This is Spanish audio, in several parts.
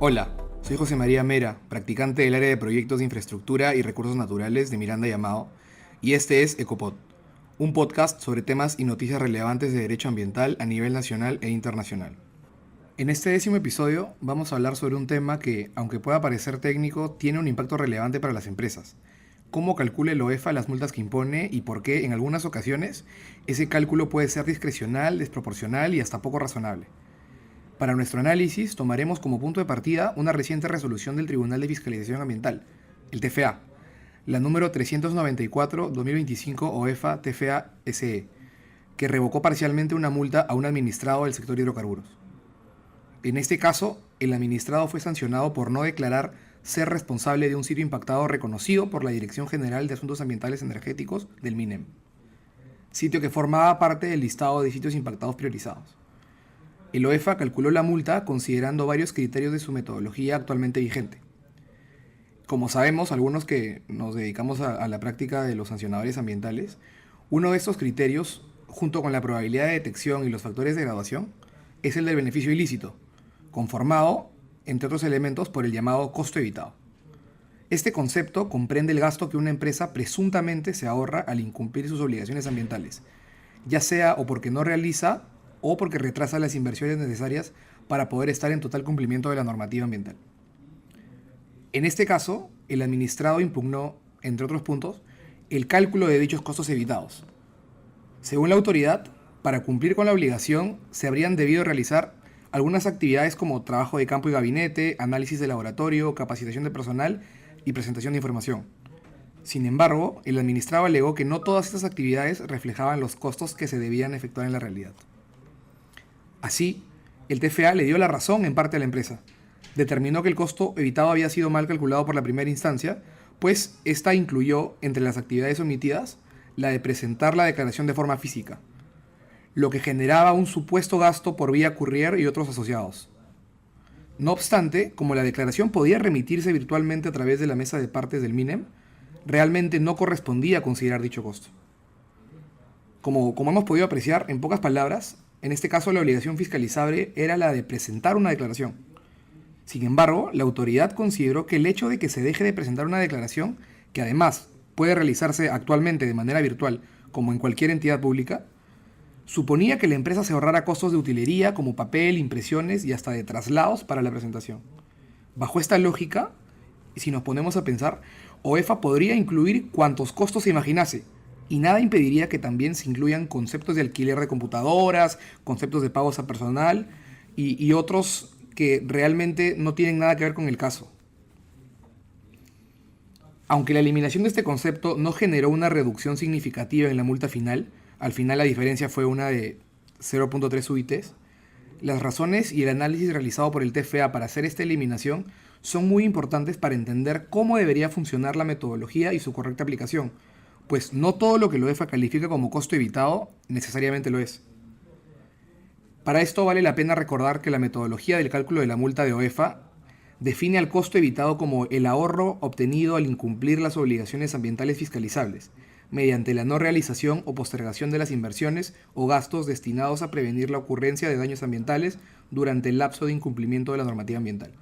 Hola, soy José María Mera, practicante del área de proyectos de infraestructura y recursos naturales de Miranda y Amado, y este es Ecopod, un podcast sobre temas y noticias relevantes de derecho ambiental a nivel nacional e internacional. En este 10º episodio vamos a hablar sobre un tema que, aunque pueda parecer técnico, tiene un impacto relevante para las empresas. Cómo calcula el OEFA las multas que impone y por qué, en algunas ocasiones, ese cálculo puede ser discrecional, desproporcional y hasta poco razonable. Para nuestro análisis tomaremos como punto de partida una reciente resolución del Tribunal de Fiscalización Ambiental, el TFA, la número 394-2025 OEFA TFA SE, que revocó parcialmente una multa a un administrado del sector hidrocarburos. En este caso, el administrado fue sancionado por no declarar ser responsable de un sitio impactado reconocido por la Dirección General de Asuntos Ambientales Energéticos del MINEM, sitio que formaba parte del listado de sitios impactados priorizados. El OEFA calculó la multa considerando varios criterios de su metodología actualmente vigente. Como sabemos, algunos que nos dedicamos a la práctica de los sancionadores ambientales, uno de estos criterios, junto con la probabilidad de detección y los factores de graduación, es el del beneficio ilícito, conformado, entre otros elementos, por el llamado costo evitado. Este concepto comprende el gasto que una empresa presuntamente se ahorra al incumplir sus obligaciones ambientales, ya sea o porque no realiza o porque retrasa las inversiones necesarias para poder estar en total cumplimiento de la normativa ambiental. En este caso, el administrado impugnó, entre otros puntos, el cálculo de dichos costos evitados. Según la autoridad, para cumplir con la obligación se habrían debido realizar algunas actividades como trabajo de campo y gabinete, análisis de laboratorio, capacitación de personal y presentación de información. Sin embargo, el administrado alegó que no todas estas actividades reflejaban los costos que se debían efectuar en la realidad. Así, el TFA le dio la razón en parte a la empresa. Determinó que el costo evitado había sido mal calculado por la primera instancia, pues esta incluyó, entre las actividades omitidas, la de presentar la declaración de forma física, lo que generaba un supuesto gasto por vía courier y otros asociados. No obstante, como la declaración podía remitirse virtualmente a través de la mesa de partes del MINEM, realmente no correspondía considerar dicho costo. Como hemos podido apreciar, en pocas palabras, en este caso la obligación fiscalizable era la de presentar una declaración. Sin embargo, la autoridad consideró que el hecho de que se deje de presentar una declaración, que además puede realizarse actualmente de manera virtual, como en cualquier entidad pública, suponía que la empresa se ahorrara costos de utilería como papel, impresiones y hasta de traslados para la presentación. Bajo esta lógica, si nos ponemos a pensar, OEFA podría incluir cuantos costos se imaginase, y nada impediría que también se incluyan conceptos de alquiler de computadoras, conceptos de pagos a personal y otros que realmente no tienen nada que ver con el caso. Aunque la eliminación de este concepto no generó una reducción significativa en la multa final, al final la diferencia fue una de 0.3 UITs, las razones y el análisis realizado por el TFA para hacer esta eliminación son muy importantes para entender cómo debería funcionar la metodología y su correcta aplicación, pues no todo lo que la OEFA califica como costo evitado necesariamente lo es. Para esto vale la pena recordar que la metodología del cálculo de la multa de OEFA define al costo evitado como el ahorro obtenido al incumplir las obligaciones ambientales fiscalizables, mediante la no realización o postergación de las inversiones o gastos destinados a prevenir la ocurrencia de daños ambientales durante el lapso de incumplimiento de la normativa ambiental.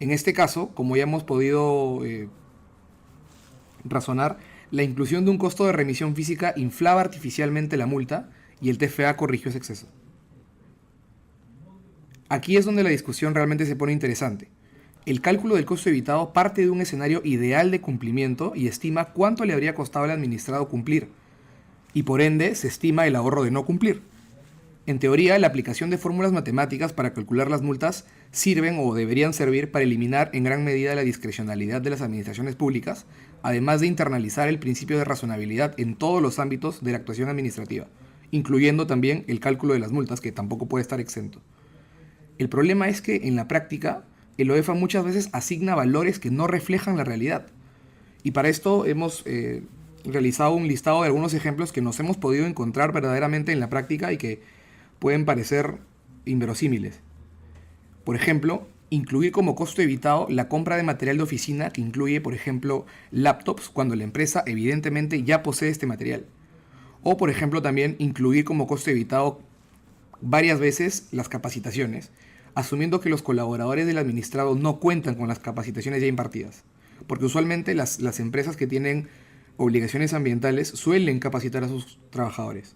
En este caso, como ya hemos podido razonar, la inclusión de un costo de remisión física inflaba artificialmente la multa y el TFA corrigió ese exceso. Aquí es donde la discusión realmente se pone interesante. El cálculo del costo evitado parte de un escenario ideal de cumplimiento y estima cuánto le habría costado al administrado cumplir, y por ende se estima el ahorro de no cumplir. En teoría, la aplicación de fórmulas matemáticas para calcular las multas sirven o deberían servir para eliminar en gran medida la discrecionalidad de las administraciones públicas, además de internalizar el principio de razonabilidad en todos los ámbitos de la actuación administrativa, incluyendo también el cálculo de las multas, que tampoco puede estar exento. El problema es que, en la práctica, el OEFA muchas veces asigna valores que no reflejan la realidad. Y para esto hemos realizado un listado de algunos ejemplos que nos hemos podido encontrar verdaderamente en la práctica y que pueden parecer inverosímiles. Por ejemplo, incluir como costo evitado la compra de material de oficina que incluye, por ejemplo, laptops cuando la empresa evidentemente ya posee este material. O, por ejemplo, también incluir como costo evitado varias veces las capacitaciones, asumiendo que los colaboradores del administrado no cuentan con las capacitaciones ya impartidas, porque usualmente las empresas que tienen obligaciones ambientales suelen capacitar a sus trabajadores.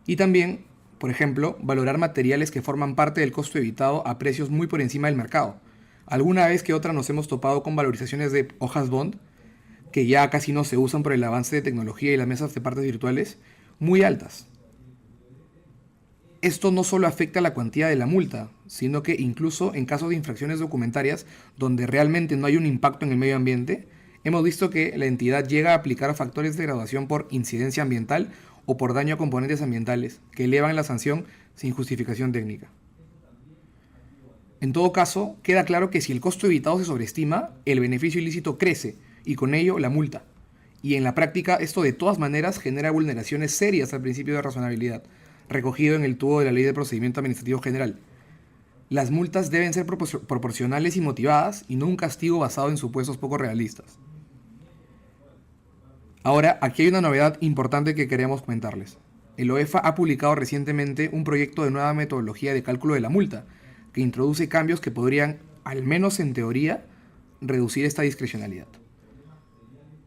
Y también, por ejemplo, valorar materiales que forman parte del costo evitado a precios muy por encima del mercado. Alguna vez que otra nos hemos topado con valorizaciones de hojas bond, que ya casi no se usan por el avance de tecnología y las mesas de partes virtuales, muy altas. Esto no solo afecta a la cuantía de la multa, sino que incluso en casos de infracciones documentarias donde realmente no hay un impacto en el medio ambiente, hemos visto que la entidad llega a aplicar factores de graduación por incidencia ambiental o por daño a componentes ambientales, que elevan la sanción sin justificación técnica. En todo caso, queda claro que si el costo evitado se sobreestima, el beneficio ilícito crece y con ello la multa. Y en la práctica esto de todas maneras genera vulneraciones serias al principio de razonabilidad, recogido en el tubo de la Ley de Procedimiento Administrativo General. Las multas deben ser proporcionales y motivadas y no un castigo basado en supuestos poco realistas. Ahora, aquí hay una novedad importante que queremos comentarles. El OEFA ha publicado recientemente un proyecto de nueva metodología de cálculo de la multa, que introduce cambios que podrían, al menos en teoría, reducir esta discrecionalidad.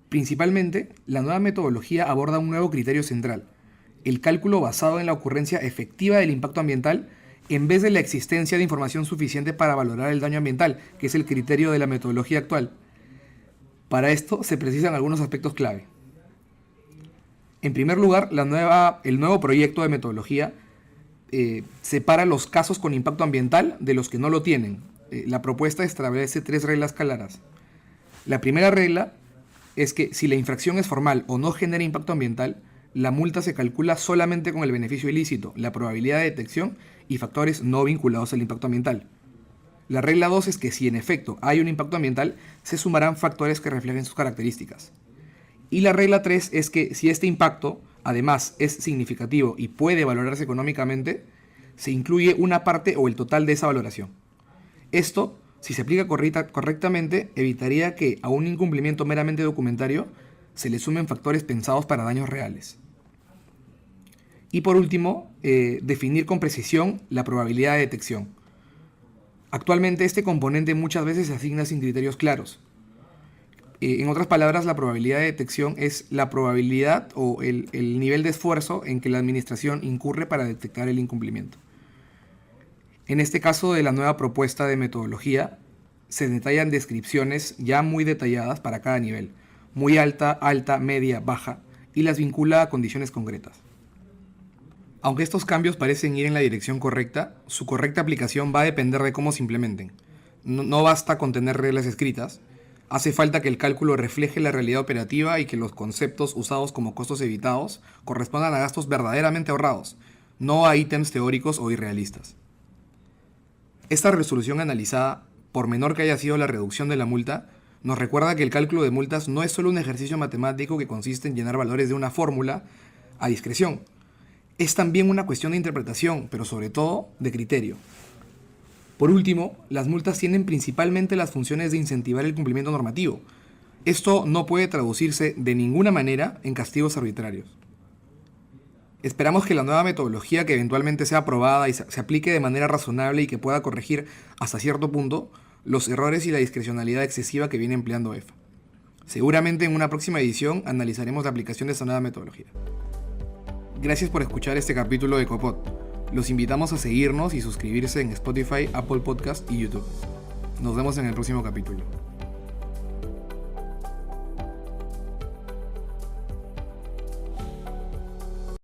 Principalmente, la nueva metodología aborda un nuevo criterio central, el cálculo basado en la ocurrencia efectiva del impacto ambiental en vez de la existencia de información suficiente para valorar el daño ambiental, que es el criterio de la metodología actual. Para esto se precisan algunos aspectos clave. En primer lugar, el nuevo proyecto de metodología separa los casos con impacto ambiental de los que no lo tienen. La propuesta establece 3 reglas claras. La primera regla es que si la infracción es formal o no genera impacto ambiental, la multa se calcula solamente con el beneficio ilícito, la probabilidad de detección y factores no vinculados al impacto ambiental. La regla 2 es que si en efecto hay un impacto ambiental, se sumarán factores que reflejen sus características. Y la regla 3 es que si este impacto, además, es significativo y puede valorarse económicamente, se incluye una parte o el total de esa valoración. Esto, si se aplica correctamente, evitaría que a un incumplimiento meramente documentario se le sumen factores pensados para daños reales. Y por último, definir con precisión la probabilidad de detección. Actualmente este componente muchas veces se asigna sin criterios claros. En otras palabras, la probabilidad de detección es la probabilidad o el nivel de esfuerzo en que la administración incurre para detectar el incumplimiento. En este caso de la nueva propuesta de metodología, se detallan descripciones ya muy detalladas para cada nivel, muy alta, media, baja, y las vincula a condiciones concretas. Aunque estos cambios parecen ir en la dirección correcta, su correcta aplicación va a depender de cómo se implementen. No basta con tener reglas escritas, hace falta que el cálculo refleje la realidad operativa y que los conceptos usados como costos evitados correspondan a gastos verdaderamente ahorrados, no a ítems teóricos o irrealistas. Esta resolución analizada, por menor que haya sido la reducción de la multa, nos recuerda que el cálculo de multas no es solo un ejercicio matemático que consiste en llenar valores de una fórmula a discreción. Es también una cuestión de interpretación, pero sobre todo de criterio. Por último, las multas tienen principalmente las funciones de incentivar el cumplimiento normativo. Esto no puede traducirse de ninguna manera en castigos arbitrarios. Esperamos que la nueva metodología que eventualmente sea aprobada y se aplique de manera razonable y que pueda corregir hasta cierto punto los errores y la discrecionalidad excesiva que viene empleando OEFA. Seguramente en una próxima edición analizaremos la aplicación de esta nueva metodología. Gracias por escuchar este capítulo de Ecopod. Los invitamos a seguirnos y suscribirse en Spotify, Apple Podcast y YouTube. Nos vemos en el próximo capítulo.